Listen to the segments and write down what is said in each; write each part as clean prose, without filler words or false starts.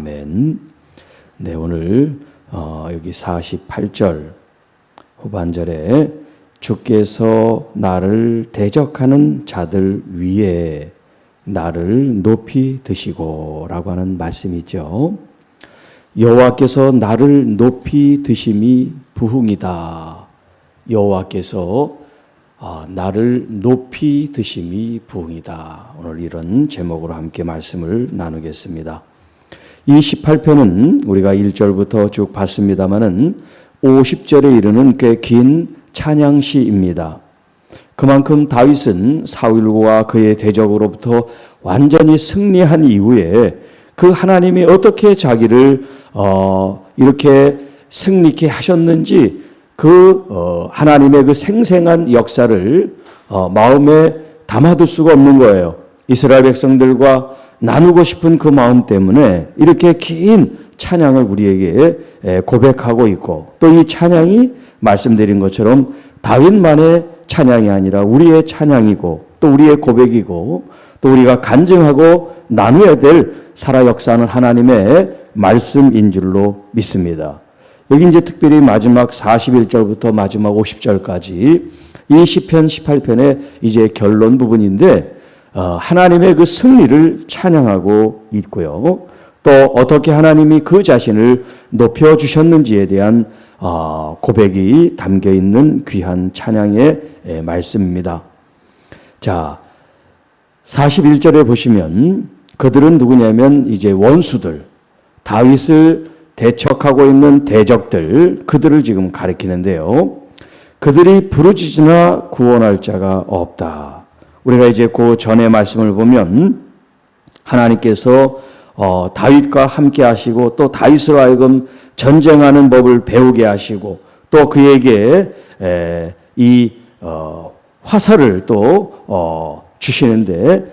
아멘. 네, 오늘 여기 48절 후반절에 주께서 나를 대적하는 자들 위에 나를 높이 드시고 라고 하는 말씀이죠. 여호와께서 나를 높이 드심이 부흥이다. 여호와께서 나를 높이 드심이 부흥이다. 오늘 이런 제목으로 함께 말씀을 나누겠습니다. 이 18편은 우리가 1절부터 쭉 봤습니다마는 50절에 이르는 꽤 긴 찬양시입니다. 그만큼 다윗은 사울과 그의 대적으로부터 완전히 승리한 이후에 그 하나님이 어떻게 자기를 이렇게 승리케 하셨는지 그 하나님의 그 생생한 역사를 마음에 담아둘 수가 없는 거예요. 이스라엘 백성들과 나누고 싶은 그 마음 때문에 이렇게 긴 찬양을 우리에게 고백하고 있고, 또 이 찬양이 말씀드린 것처럼 다윗만의 찬양이 아니라 우리의 찬양이고 또 우리의 고백이고 또 우리가 간증하고 나누어야 될 살아 역사하는 하나님의 말씀인 줄로 믿습니다. 여기 이제 특별히 마지막 41절부터 마지막 50절까지 이 시편 18편의 이제 결론 부분인데 하나님의 그 승리를 찬양하고 있고요. 또 어떻게 하나님이 그 자신을 높여주셨는지에 대한 고백이 담겨 있는 귀한 찬양의 말씀입니다. 자, 41절에 보시면 그들은 누구냐면 이제 원수들, 다윗을 대척하고 있는 대적들, 그들을 지금 가리키는데요. 그들이 부르짖으나 구원할 자가 없다. 우리가 이제 그 전의 말씀을 보면 하나님께서 다윗과 함께 하시고 또 다윗으로 하여금 전쟁하는 법을 배우게 하시고 또 그에게 이 화살을 또 주시는데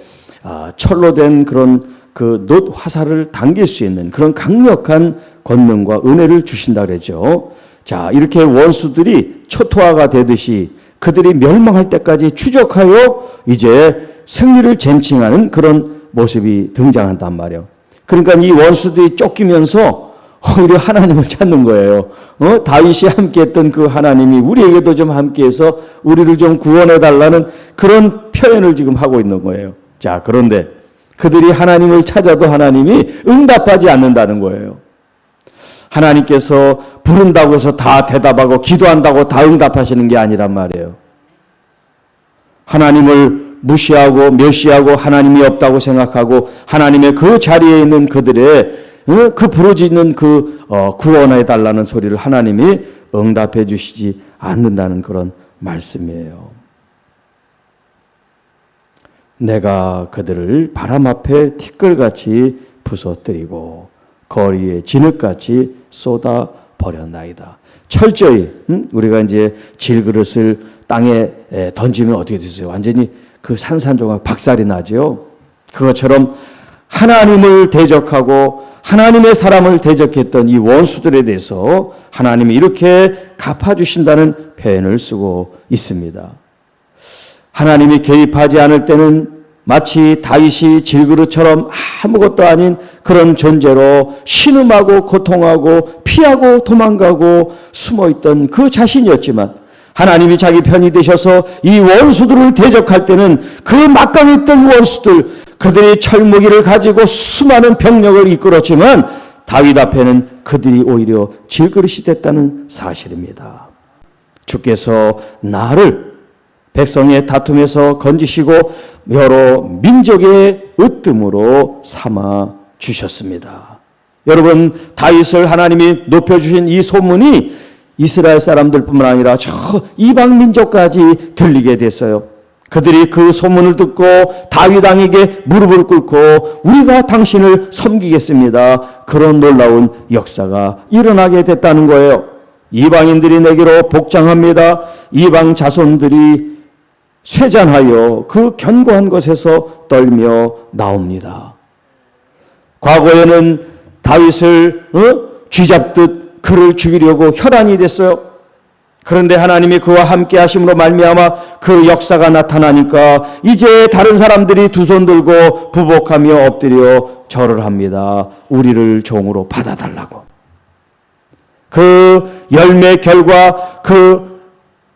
철로 된 그런 그 놋 화살을 당길 수 있는 그런 강력한 권능과 은혜를 주신다 그랬죠. 자, 이렇게 원수들이 초토화가 되듯이 그들이 멸망할 때까지 추적하여 이제 승리를 쟁취하는 그런 모습이 등장한단 말이에요. 그러니까 이 원수들이 쫓기면서 오히려 하나님을 찾는 거예요. 다윗이 함께했던 그 하나님이 우리에게도 좀 함께해서 우리를 좀 구원해달라는 그런 표현을 지금 하고 있는 거예요. 자, 그런데 그들이 하나님을 찾아도 하나님이 응답하지 않는다는 거예요. 하나님께서 부른다고 해서 다 대답하고 기도한다고 다 응답하시는 게 아니란 말이에요. 하나님을 무시하고 멸시하고 하나님이 없다고 생각하고 하나님의 그 자리에 있는 그들의 그 부르짖는 그 구원해 달라는 소리를 하나님이 응답해 주시지 않는다는 그런 말씀이에요. 내가 그들을 바람 앞에 티끌같이 부서뜨리고 거리에 진흙같이 쏟아 버렸나이다. 철저히 우리가 이제 질그릇을 땅에 던지면 어떻게 되세요? 완전히 그 산산조각 박살이 나죠. 그것처럼 하나님을 대적하고 하나님의 사람을 대적했던 이 원수들에 대해서 하나님이 이렇게 갚아주신다는 표현을 쓰고 있습니다. 하나님이 개입하지 않을 때는 마치 다윗이 질그릇처럼 아무것도 아닌 그런 존재로 신음하고 고통하고 피하고 도망가고 숨어있던 그 자신이었지만 하나님이 자기 편이 되셔서 이 원수들을 대적할 때는 그 막강히 있던 원수들, 그들이 철무기를 가지고 수많은 병력을 이끌었지만 다윗 앞에는 그들이 오히려 질그릇이 됐다는 사실입니다. 주께서 나를 백성의 다툼에서 건지시고 여러 민족의 으뜸으로 삼아 주셨습니다. 여러분, 다윗을 하나님이 높여주신 이 소문이 이스라엘 사람들뿐만 아니라 저 이방 민족까지 들리게 됐어요. 그들이 그 소문을 듣고 다윗 왕에게 무릎을 꿇고 우리가 당신을 섬기겠습니다. 그런 놀라운 역사가 일어나게 됐다는 거예요. 이방인들이 내게로 복장합니다. 이방 자손들이 쇠잔하여 그 견고한 곳에서 떨며 나옵니다. 과거에는 다윗을 쥐잡듯 그를 죽이려고 혈안이 됐어요. 그런데 하나님이 그와 함께 하심으로 말미암아 그 역사가 나타나니까 이제 다른 사람들이 두 손 들고 부복하며 엎드려 절을 합니다. 우리를 종으로 받아달라고. 그 열매 결과 그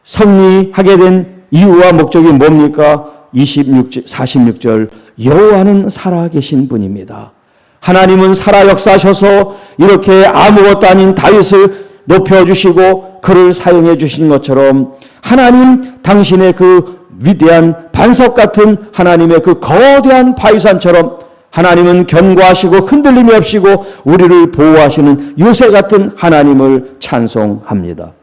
승리하게 된 이유와 목적이 뭡니까? 46절 여호와는 살아계신 분입니다. 하나님은 살아 역사하셔서 이렇게 아무것도 아닌 다윗을 높여주시고 그를 사용해 주신 것처럼 하나님 당신의 그 위대한 반석 같은 하나님의 그 거대한 바위산처럼 하나님은 견고하시고 흔들림이 없이고 우리를 보호하시는 요새 같은 하나님을 찬송합니다.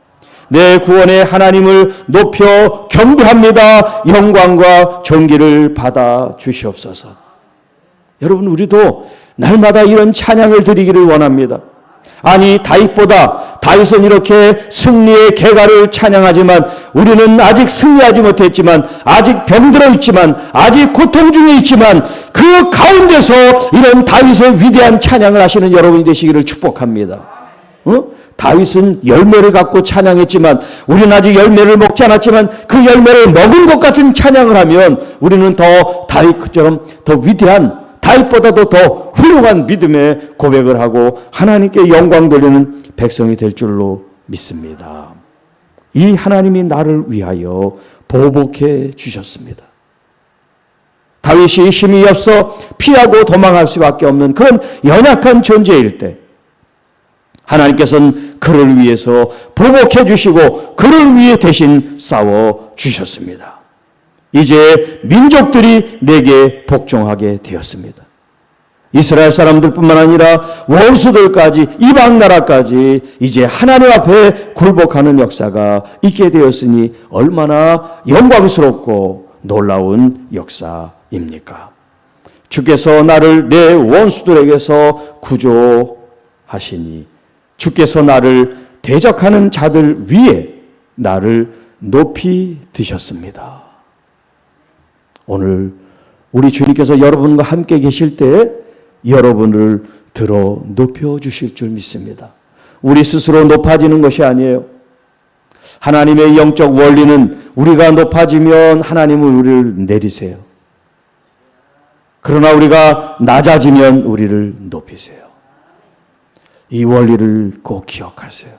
내 구원의 하나님을 높여 경배합니다. 영광과 존귀를 받아 주시옵소서. 여러분, 우리도 날마다 이런 찬양을 드리기를 원합니다. 아니, 다윗은 이렇게 승리의 개가를 찬양하지만 우리는 아직 승리하지 못했지만, 아직 병들어 있지만, 아직 고통 중에 있지만 그 가운데서 이런 다윗의 위대한 찬양을 하시는 여러분이 되시기를 축복합니다. 다윗은 열매를 갖고 찬양했지만 우리는 아직 열매를 먹지 않았지만 그 열매를 먹은 것 같은 찬양을 하면 우리는 더 다윗처럼 더 위대한, 다윗보다도 더 훌륭한 믿음의 고백을 하고 하나님께 영광 돌리는 백성이 될 줄로 믿습니다. 이 하나님이 나를 위하여 보복해 주셨습니다. 다윗이 힘이 없어 피하고 도망할 수밖에 없는 그런 연약한 존재일 때 하나님께서는 그를 위해서 보복해 주시고 그를 위해 대신 싸워 주셨습니다. 이제 민족들이 내게 복종하게 되었습니다. 이스라엘 사람들뿐만 아니라 원수들까지, 이방 나라까지 이제 하나님 앞에 굴복하는 역사가 있게 되었으니 얼마나 영광스럽고 놀라운 역사입니까? 주께서 나를 내 원수들에게서 구조하시니 주께서 나를 대적하는 자들 위에 나를 높이 드셨습니다. 오늘 우리 주님께서 여러분과 함께 계실 때 여러분을 들어 높여 주실 줄 믿습니다. 우리 스스로 높아지는 것이 아니에요. 하나님의 영적 원리는 우리가 높아지면 하나님은 우리를 내리세요. 그러나 우리가 낮아지면 우리를 높이세요. 이 원리를 꼭 기억하세요.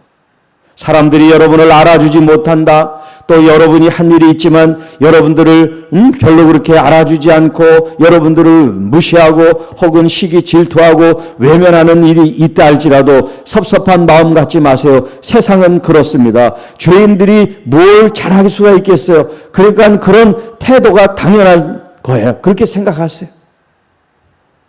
사람들이 여러분을 알아주지 못한다. 또 여러분이 한 일이 있지만 여러분들을 별로 그렇게 알아주지 않고 여러분들을 무시하고 혹은 시기 질투하고 외면하는 일이 있다 할지라도 섭섭한 마음 갖지 마세요. 세상은 그렇습니다. 죄인들이 뭘 잘할 수가 있겠어요. 그러니까 그런 태도가 당연한 거예요. 그렇게 생각하세요.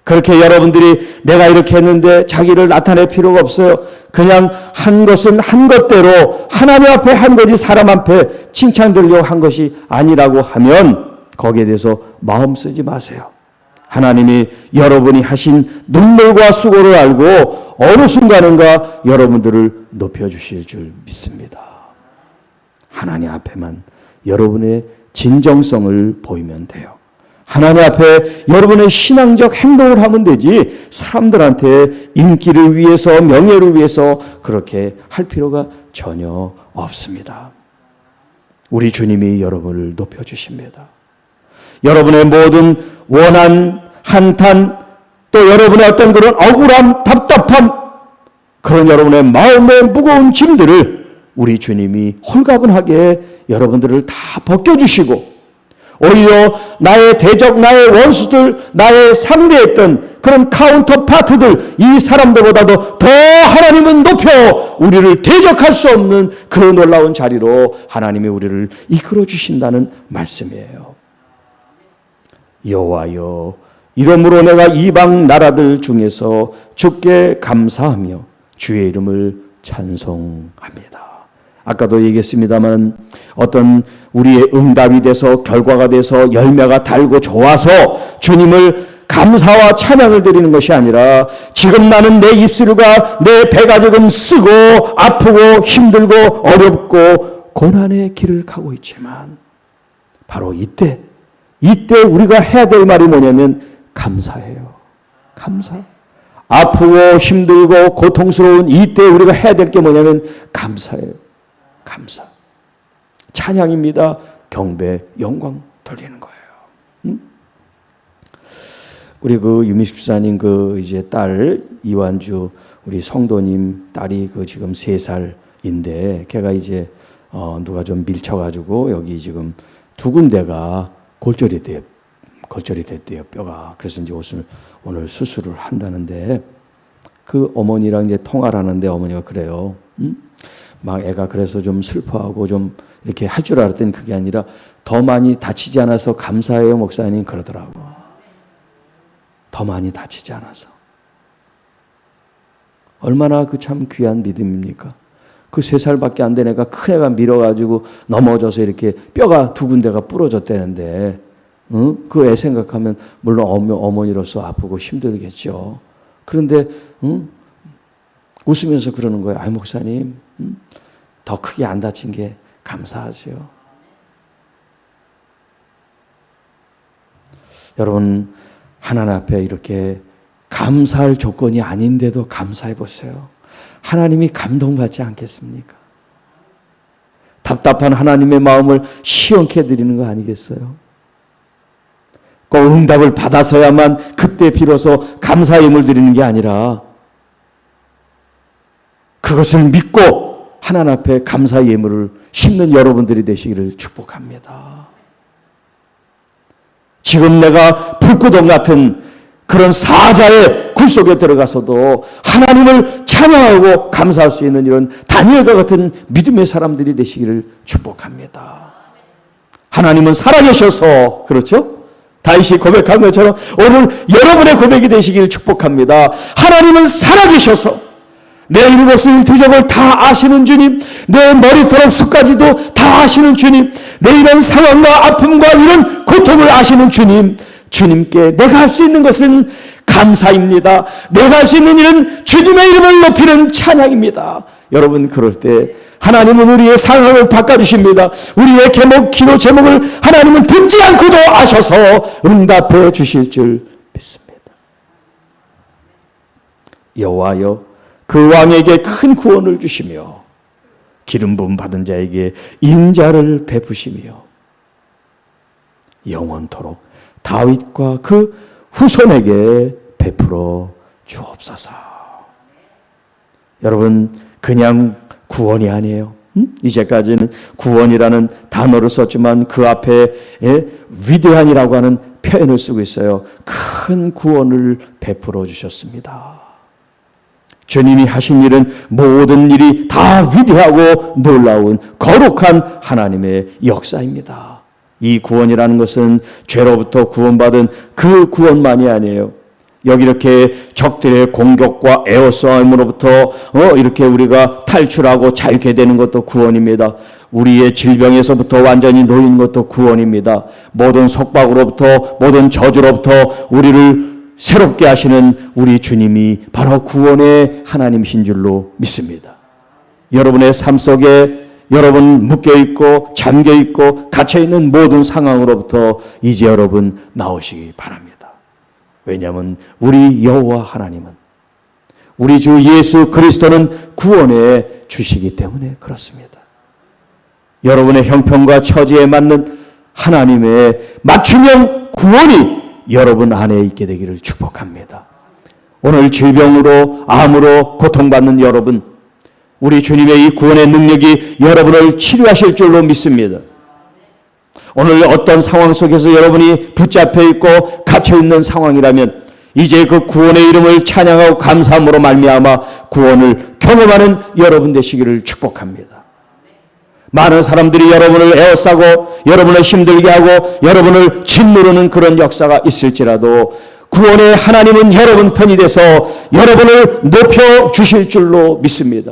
그렇게 여러분들이 내가 이렇게 했는데 자기를 나타낼 필요가 없어요. 그냥 한 것은 한 것대로 하나님 앞에 한 것이 사람 앞에 칭찬드리려고 한 것이 아니라고 하면 거기에 대해서 마음 쓰지 마세요. 하나님이 여러분이 하신 눈물과 수고를 알고 어느 순간인가 여러분들을 높여주실 줄 믿습니다. 하나님 앞에만 여러분의 진정성을 보이면 돼요. 하나님 앞에 여러분의 신앙적 행동을 하면 되지 사람들한테 인기를 위해서 명예를 위해서 그렇게 할 필요가 전혀 없습니다. 우리 주님이 여러분을 높여주십니다. 여러분의 모든 원한, 한탄, 또 여러분의 어떤 그런 억울함, 답답함, 그런 여러분의 마음의 무거운 짐들을 우리 주님이 홀가분하게 여러분들을 다 벗겨주시고 오히려 나의 대적, 나의 원수들, 나의 상대했던 그런 카운터 파트들, 이 사람들보다도 더 하나님은 높여 우리를 대적할 수 없는 그 놀라운 자리로 하나님이 우리를 이끌어 주신다는 말씀이에요. 여호와여, 이러므로 내가 이방 나라들 중에서 주께 감사하며 주의 이름을 찬송합니다. 아까도 얘기했습니다만 어떤 우리의 응답이 돼서 결과가 돼서 열매가 달고 좋아서 주님을 감사와 찬양을 드리는 것이 아니라 지금 나는 내 입술과 내 배가 조금 쓰고 아프고 힘들고 어렵고 고난의 길을 가고 있지만 바로 이때 우리가 해야 될 말이 뭐냐면 감사해요. 감사. 아프고 힘들고 고통스러운 이때 우리가 해야 될 게 뭐냐면 감사해요. 감사. 찬양입니다. 경배, 영광 돌리는 거예요. 우리 그 유미십사님 그 이제 딸 이완주 우리 성도님 딸이 그 지금 3살인데 걔가 이제 누가 좀 밀쳐가지고 여기 지금 2군데가 골절이 됐대요, 뼈가. 그래서 이제 오늘 수술을 한다는데 그 어머니랑 이제 통화를 하는데 어머니가 그래요. 막 애가 그래서 좀 슬퍼하고 좀 이렇게 할 줄 알았더니 그게 아니라 더 많이 다치지 않아서 감사해요, 목사님 그러더라고. 더 많이 다치지 않아서. 얼마나 그 참 귀한 믿음입니까? 그 3살밖에 안 된 애가 큰 애가 밀어가지고 넘어져서 이렇게 뼈가 2군데가 부러졌다는데 그 애 생각하면 물론 어머니로서 아프고 힘들겠죠. 그런데 웃으면서 그러는 거예요. 아이 목사님 더 크게 안 다친 게 감사하죠. 여러분 하나님 앞에 이렇게 감사할 조건이 아닌데도 감사해 보세요. 하나님이 감동받지 않겠습니까? 답답한 하나님의 마음을 시원케 해드리는 거 아니겠어요? 꼭 응답을 받아서야만 그때 비로소 감사의 힘을 드리는 게 아니라 그것을 믿고 하나님 앞에 감사의 예물을 심는 여러분들이 되시기를 축복합니다. 지금 내가 불구덩 같은 그런 사자의 굴 속에 들어가서도 하나님을 찬양하고 감사할 수 있는 이런 다니엘과 같은 믿음의 사람들이 되시기를 축복합니다. 하나님은 살아계셔서 그렇죠? 다윗이 고백한 것처럼 오늘 여러분의 고백이 되시기를 축복합니다. 하나님은 살아계셔서 내 일곱 쓰인 두적을 다 아시는 주님, 내 머리털 숱까지도 다 아시는 주님, 내 이런 상황과 아픔과 이런 고통을 아시는 주님, 주님께 내가 할 수 있는 것은 감사입니다. 내가 할 수 있는 일은 주님의 이름을 높이는 찬양입니다. 여러분 그럴 때 하나님은 우리의 상황을 바꿔주십니다. 우리의 기도 제목을 하나님은 듣지 않고도 아셔서 응답해 주실 줄 믿습니다. 여호와여 그 왕에게 큰 구원을 주시며 기름 부음 받은 자에게 인자를 베푸시며 영원토록 다윗과 그 후손에게 베풀어 주옵소서. 여러분 그냥 구원이 아니에요. 이제까지는 구원이라는 단어를 썼지만 그 앞에 위대한이라고 하는 표현을 쓰고 있어요. 큰 구원을 베풀어 주셨습니다. 주님이 하신 일은 모든 일이 다 위대하고 놀라운 거룩한 하나님의 역사입니다. 이 구원이라는 것은 죄로부터 구원받은 그 구원만이 아니에요. 여기 이렇게 적들의 공격과 애워싸움으로부터 이렇게 우리가 탈출하고 자유케 되는 것도 구원입니다. 우리의 질병에서부터 완전히 놓인 것도 구원입니다. 모든 속박으로부터 모든 저주로부터 우리를 새롭게 하시는 우리 주님이 바로 구원의 하나님이신 줄로 믿습니다. 여러분의 삶 속에 여러분 묶여있고 잠겨있고 갇혀있는 모든 상황으로부터 이제 여러분 나오시기 바랍니다. 왜냐하면 우리 여호와 하나님은 우리 주 예수 그리스도는 구원해 주시기 때문에 그렇습니다. 여러분의 형편과 처지에 맞는 하나님의 맞춤형 구원이 여러분 안에 있게 되기를 축복합니다. 오늘 질병으로 암으로 고통받는 여러분, 우리 주님의 이 구원의 능력이 여러분을 치료하실 줄로 믿습니다. 오늘 어떤 상황 속에서 여러분이 붙잡혀 있고 갇혀 있는 상황이라면 이제 그 구원의 이름을 찬양하고 감사함으로 말미암아 구원을 경험하는 여러분 되시기를 축복합니다. 많은 사람들이 여러분을 에워싸고 여러분을 힘들게 하고 여러분을 짓누르는 그런 역사가 있을지라도 구원의 하나님은 여러분 편이 돼서 여러분을 높여주실 줄로 믿습니다.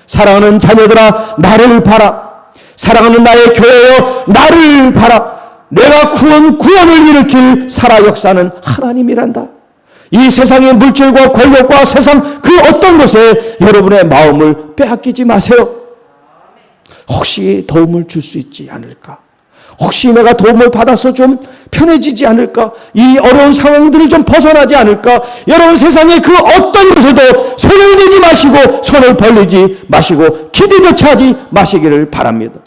사랑하는 자녀들아 나를 봐라. 사랑하는 나의 교회여 나를 봐라. 내가 구원을 일으킬 살아 역사는 하나님이란다. 이 세상의 물질과 권력과 세상 그 어떤 것에 여러분의 마음을 빼앗기지 마세요. 혹시 도움을 줄 수 있지 않을까? 혹시 내가 도움을 받아서 좀 편해지지 않을까? 이 어려운 상황들을 좀 벗어나지 않을까? 여러분 세상의 그 어떤 것에도 손을 대지 마시고 손을 벌리지 마시고 기대조차 하지 마시기를 바랍니다.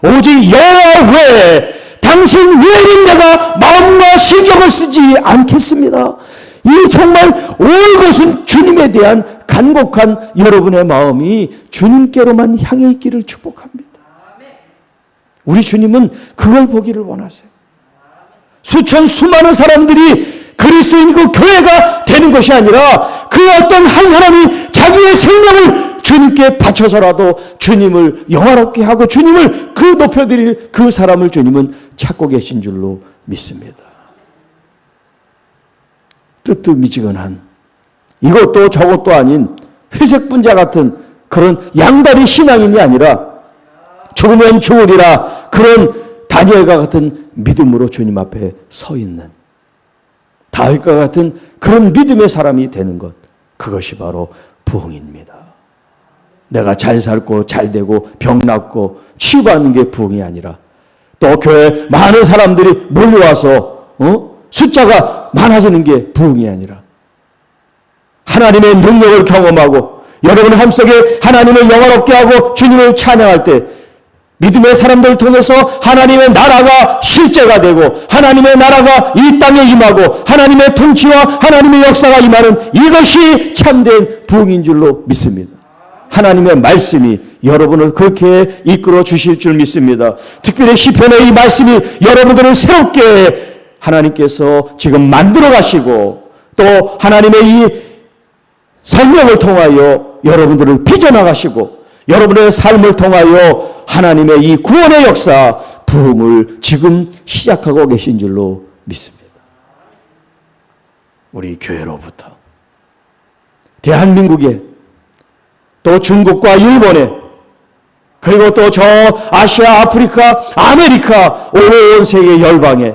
오직 여호와 외에 당신 외에는 내가 마음과 신경을 쓰지 않겠습니다. 이 정말 올 것은 주님에 대한 간곡한 여러분의 마음이 주님께로만 향해 있기를 축복합니다. 우리 주님은 그걸 보기를 원하세요. 수천 수많은 사람들이 그리스도인이고 교회가 되는 것이 아니라 그 어떤 한 사람이 자기의 생명을 주님께 바쳐서라도 주님을 영화롭게 하고 주님을 그 높여드릴 그 사람을 주님은 찾고 계신 줄로 믿습니다. 뜨뜻미지근한 이것도 저것도 아닌 회색 분자 같은 그런 양다리 신앙인이 아니라 죽으면 죽으리라 그런 다니엘과 같은 믿음으로 주님 앞에 서 있는 다윗과 같은 그런 믿음의 사람이 되는 것, 그것이 바로 부흥입니다. 내가 잘 살고 잘 되고 병 낫고 치유받는 게 부흥이 아니라 또 교회에 많은 사람들이 몰려와서 숫자가 많아지는 게 부흥이 아니라 하나님의 능력을 경험하고 여러분의 삶 속에 하나님을 영화롭게 하고 주님을 찬양할 때 믿음의 사람들을 통해서 하나님의 나라가 실제가 되고 하나님의 나라가 이 땅에 임하고 하나님의 통치와 하나님의 역사가 임하는 이것이 참된 부흥인 줄로 믿습니다. 하나님의 말씀이 여러분을 그렇게 이끌어 주실 줄 믿습니다. 특별히 시편의 이 말씀이 여러분들을 새롭게 하나님께서 지금 만들어 가시고 또 하나님의 이 성령을 통하여 여러분들을 빚어나가시고 여러분의 삶을 통하여 하나님의 이 구원의 역사, 부흥을 지금 시작하고 계신 줄로 믿습니다. 우리 교회로부터 대한민국에 또 중국과 일본에 그리고 또 저 아시아, 아프리카, 아메리카 온 세계 열방에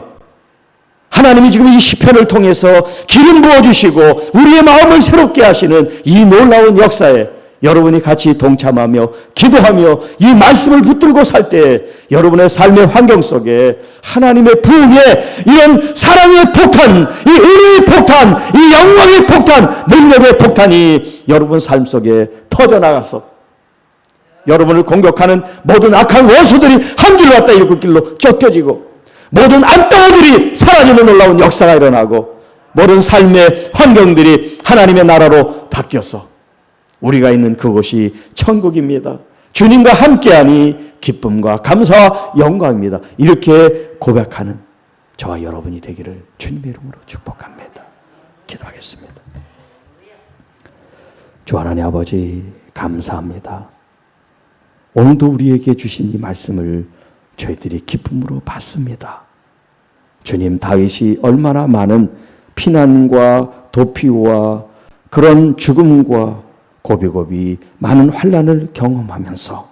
하나님이 지금 이 시편을 통해서 기름 부어주시고 우리의 마음을 새롭게 하시는 이 놀라운 역사에 여러분이 같이 동참하며 기도하며 이 말씀을 붙들고 살 때 여러분의 삶의 환경 속에 하나님의 부흥의 이런 사랑의 폭탄, 이 은혜의 폭탄, 이 영광의 폭탄, 능력의 폭탄이 여러분 삶 속에 터져나가서 여러분을 공격하는 모든 악한 원수들이 한 길로 왔다 일곱 길로 쫓겨지고 모든 안덩어들이 사라지는 놀라운 역사가 일어나고 모든 삶의 환경들이 하나님의 나라로 바뀌어서 우리가 있는 그곳이 천국입니다. 주님과 함께하니 기쁨과 감사와 영광입니다. 이렇게 고백하는 저와 여러분이 되기를 주님의 이름으로 축복합니다. 기도하겠습니다. 주 하나님 아버지 감사합니다. 오늘도 우리에게 주신 이 말씀을 저희들이 기쁨으로 받습니다. 주님, 다윗이 얼마나 많은 피난과 도피와 그런 죽음과 고비고비 많은 환난을 경험하면서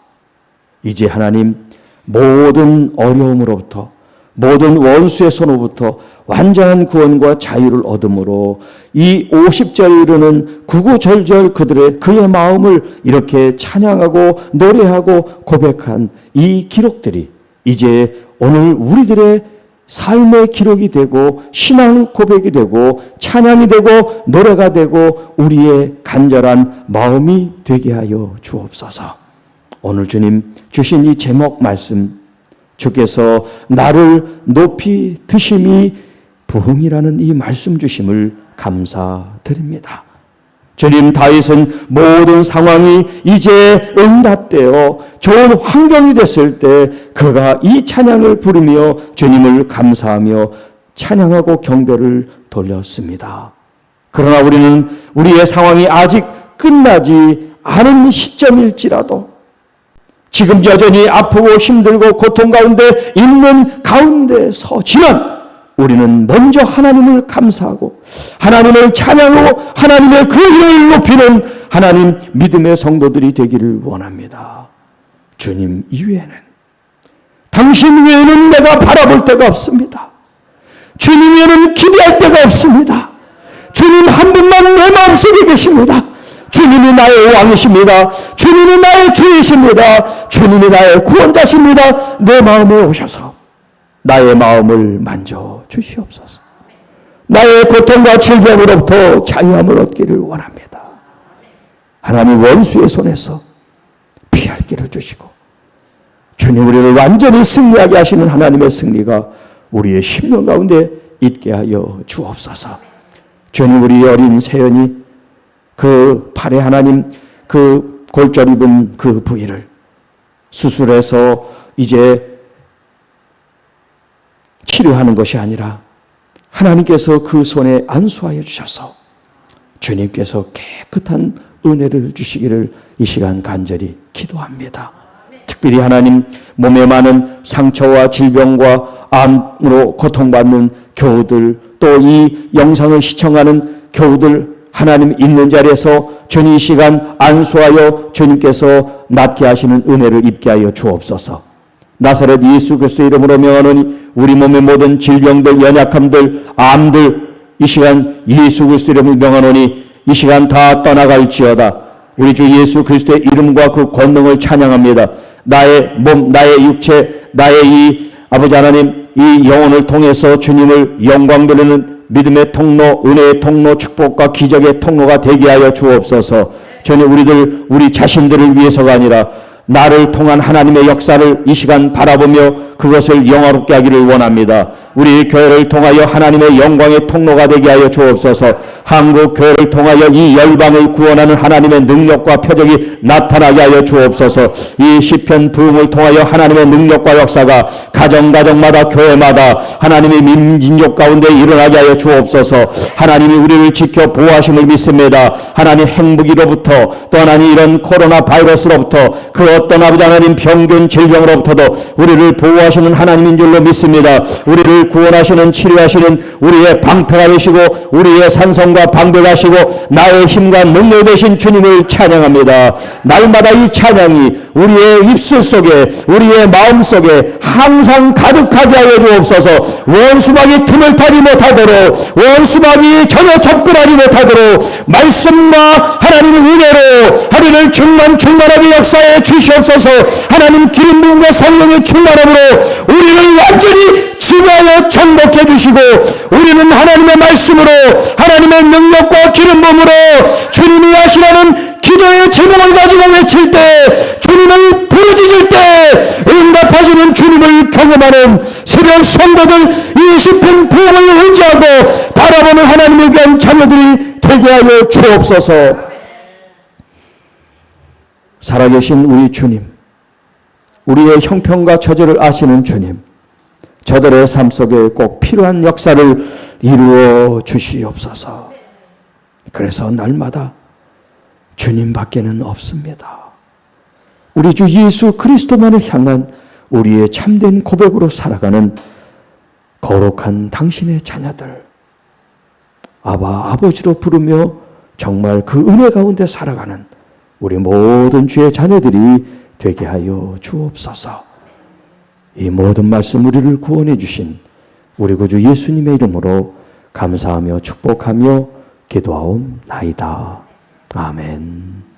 이제 하나님 모든 어려움으로부터 모든 원수의 손으로부터 완전한 구원과 자유를 얻음으로 이 50절에 이르는 구구절절 그의 마음을 이렇게 찬양하고 노래하고 고백한 이 기록들이 이제 오늘 우리들의 삶의 기록이 되고 신앙 고백이 되고 찬양이 되고 노래가 되고 우리의 간절한 마음이 되게 하여 주옵소서. 오늘 주님 주신 이 제목 말씀, 주께서 나를 높이 드심이 부흥이라는 이 말씀 주심을 감사드립니다. 주님, 다윗은 모든 상황이 이제 응답되어 좋은 환경이 됐을 때 그가 이 찬양을 부르며 주님을 감사하며 찬양하고 경배를 돌렸습니다. 그러나 우리는 우리의 상황이 아직 끝나지 않은 시점일지라도 지금 여전히 아프고 힘들고 고통 가운데 있는 가운데서지만 우리는 먼저 하나님을 감사하고 하나님을 찬양하고 하나님의 그 이름을 높이는 하나님 믿음의 성도들이 되기를 원합니다. 주님 이외에는 당신 외에는 내가 바라볼 데가 없습니다. 주님 외에는 기대할 데가 없습니다. 주님 한 분만 내 마음속에 계십니다. 주님이 나의 왕이십니다. 주님이 나의 주이십니다. 주님이 나의 구원자십니다. 내 마음에 오셔서 나의 마음을 만져 주시옵소서. 나의 고통과 질병으로부터 자유함을 얻기를 원합니다. 하나님 원수의 손에서 피할 길을 주시고 주님 우리를 완전히 승리하게 하시는 하나님의 승리가 우리의 심령 가운데 있게 하여 주옵소서. 주님 우리 어린 세연이 그 팔에 하나님 그 골절 입은 그 부위를 수술해서 이제 치료하는 것이 아니라 하나님께서 그 손에 안수하여 주셔서 주님께서 깨끗한 은혜를 주시기를 이 시간 간절히 기도합니다. 특별히 하나님 몸에 많은 상처와 질병과 암으로 고통받는 교우들, 또 이 영상을 시청하는 교우들 하나님 있는 자리에서 주님 이 시간 안수하여 주님께서 낫게 하시는 은혜를 입게 하여 주옵소서. 나사렛 예수 그리스도의 이름으로 명하노니 우리 몸의 모든 질병들, 연약함들, 암들 이 시간 예수 그리스도의 이름으로 명하노니 이 시간 다 떠나갈지어다. 우리 주 예수 그리스도의 이름과 그 권능을 찬양합니다. 나의 몸, 나의 육체, 나의 이 아버지 하나님 이 영혼을 통해서 주님을 영광 돌리는 믿음의 통로, 은혜의 통로, 축복과 기적의 통로가 되게 하여 주옵소서. 주님 우리 자신들을 위해서가 아니라 나를 통한 하나님의 역사를 이 시간 바라보며 그것을 영화롭게 하기를 원합니다. 우리 교회를 통하여 하나님의 영광의 통로가 되게 하여 주옵소서. 한국 교회를 통하여 이 열방을 구원하는 하나님의 능력과 표적이 나타나게 하여 주옵소서. 이 시편 부흥을 통하여 하나님의 능력과 역사가 가정마다 교회마다 하나님의 민족 가운데 일어나게 하여 주옵소서. 하나님이 우리를 지켜 보호하심을 믿습니다. 하나님 행복이로부터 또 하나님 이런 코로나 바이러스로부터 그 어떤 아버지 하나님 병균 질병으로부터도 우리를 보호하시는 하나님인 줄로 믿습니다. 우리를 구원하시는 치료하시는 우리의 방패가 되시고 우리의 산성과 방패가 되시고 나의 힘과 능력 되신 주님을 찬양합니다. 날마다 이 찬양이 우리의 입술 속에 우리의 마음 속에 항상 가득하게 하여 주옵소서. 원수막이 틈을 타지 못하도록 원수막이 전혀 접근하지 못하도록 말씀과 하나님의 은혜로 하루를 충만하게 역사해 주시옵소서. 하나님 기름 부음과 성령의 충만함으로 우리를 완전히 치유하여 정복해 주시고 우리는 하나님의 말씀으로 하나님의 능력과 기름 부음으로 주님이 하시라는 기도의 제목을 가지고 외칠 때 주님을 부르짖을 때 응답하시는 주님을 경험하는 새벽 성도들 이 시편 부흥을 의지하고 바라보는 하나님의 귀한 자녀들이 되게 하여 주옵소서. 살아계신 우리 주님, 우리의 형편과 처지를 아시는 주님, 저들의 삶 속에 꼭 필요한 역사를 이루어 주시옵소서. 그래서 날마다 주님밖에는 없습니다. 우리 주 예수 그리스도만을 향한 우리의 참된 고백으로 살아가는 거룩한 당신의 자녀들, 아바 아버지로 부르며 정말 그 은혜 가운데 살아가는 우리 모든 주의 자녀들이 되게 하여 주옵소서. 이 모든 말씀 우리를 구원해 주신 우리 구주 예수님의 이름으로 감사하며 축복하며 기도하옵나이다. 아멘.